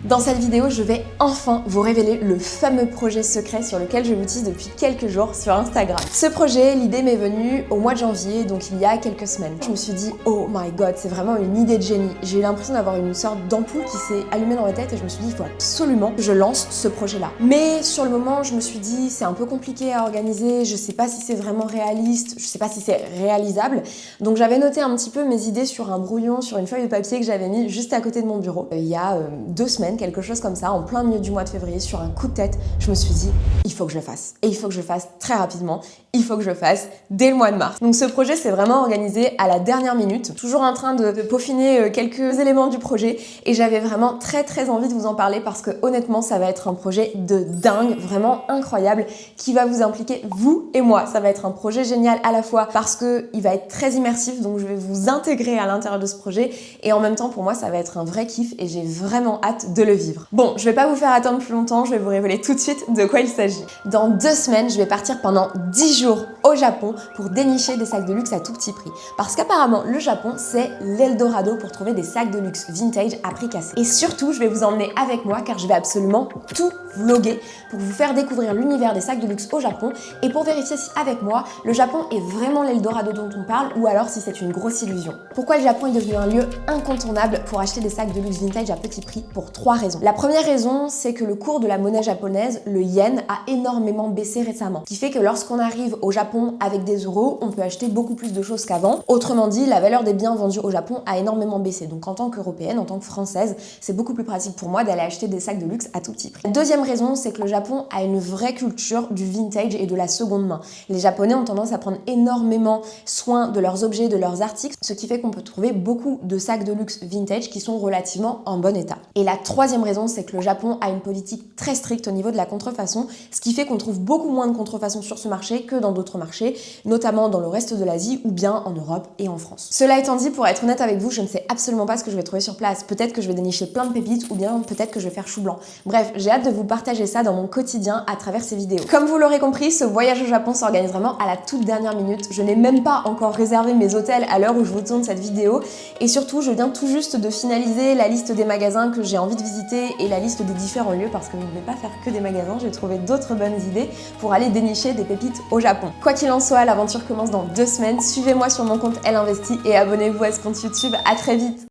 Dans cette vidéo, je vais enfin vous révéler le fameux projet secret sur lequel je l'utilise depuis quelques jours sur Instagram. Ce projet, l'idée m'est venue au mois de janvier, donc il y a quelques semaines. Je me suis dit, oh my god, c'est vraiment une idée de génie. J'ai eu l'impression d'avoir une sorte d'ampoule qui s'est allumée dans ma tête et je me suis dit, il faut absolument que je lance ce projet-là. Mais sur le moment, je me suis dit, c'est un peu compliqué à organiser, je sais pas si c'est vraiment réaliste, je sais pas si c'est réalisable. Donc j'avais noté un petit peu mes idées sur un brouillon, sur une feuille de papier que j'avais mis juste à côté de mon bureau. Il y a 2 semaines, quelque chose comme ça, en plein milieu du mois de février, sur un coup de tête, je me suis dit, il faut que je le fasse. Et il faut que je le fasse très rapidement, il faut que je le fasse dès le mois de mars. Donc ce projet, c'est vraiment organisé à la dernière minute, toujours en train de peaufiner quelques éléments du projet, et j'avais vraiment très envie de vous en parler parce que honnêtement, ça va être un projet de dingue, vraiment incroyable, qui va vous impliquer vous et moi. Ça va être un projet génial à la fois parce qu'il va être très immersif, donc je vais vous intégrer à l'intérieur de ce projet, et en même temps, pour moi, ça va être un vrai kiff et j'ai vraiment hâte de le vivre. Bon, je vais pas vous faire attendre plus longtemps, je vais vous révéler tout de suite de quoi il s'agit. Dans 2 semaines, je vais partir pendant 10 jours au Japon pour dénicher des sacs de luxe à tout petit prix. Parce qu'apparemment, le Japon, c'est l'Eldorado pour trouver des sacs de luxe vintage à prix cassé. Et surtout, je vais vous emmener avec moi car je vais absolument tout vlogger pour vous faire découvrir l'univers des sacs de luxe au Japon et pour vérifier si, avec moi, le Japon est vraiment l'Eldorado dont on parle ou alors si c'est une grosse illusion. Pourquoi le Japon est devenu un lieu incontournable pour acheter des sacs de luxe vintage à petit prix? Pour 3 raisons. La première raison, c'est que le cours de la monnaie japonaise, le yen, a énormément baissé récemment. Ce qui fait que lorsqu'on arrive au Japon avec des euros, on peut acheter beaucoup plus de choses qu'avant. Autrement dit, la valeur des biens vendus au Japon a énormément baissé. Donc en tant qu'Européenne, en tant que Française, c'est beaucoup plus pratique pour moi d'aller acheter des sacs de luxe à tout petit prix. La deuxième raison, c'est que le Japon a une vraie culture du vintage et de la seconde main. Les Japonais ont tendance à prendre énormément soin de leurs objets, de leurs articles, ce qui fait qu'on peut trouver beaucoup de sacs de luxe vintage qui sont relativement en bon état. Et la troisième raison, c'est que le Japon a une politique très stricte au niveau de la contrefaçon, ce qui fait qu'on trouve beaucoup moins de contrefaçon sur ce marché que dans d'autres marchés, notamment dans le reste de l'Asie ou bien en Europe et en France. Cela étant dit, pour être honnête avec vous, je ne sais absolument pas ce que je vais trouver sur place. Peut-être que je vais dénicher plein de pépites ou bien peut-être que je vais faire chou blanc. Bref, j'ai hâte de vous partager ça dans mon quotidien à travers ces vidéos. Comme vous l'aurez compris, ce voyage au Japon s'organise vraiment à la toute dernière minute. Je n'ai même pas encore réservé mes hôtels à l'heure où je vous tourne cette vidéo et surtout, je viens tout juste de finaliser la liste des magasins que j'ai envie de visiter et la liste des différents lieux parce que je ne vais pas faire que des magasins, j'ai trouvé d'autres bonnes idées pour aller dénicher des pépites au Japon. Quoi qu'il en soit, l'aventure commence dans 2 semaines. Suivez-moi sur mon compte Elle Investit et abonnez-vous à ce compte YouTube. À très vite.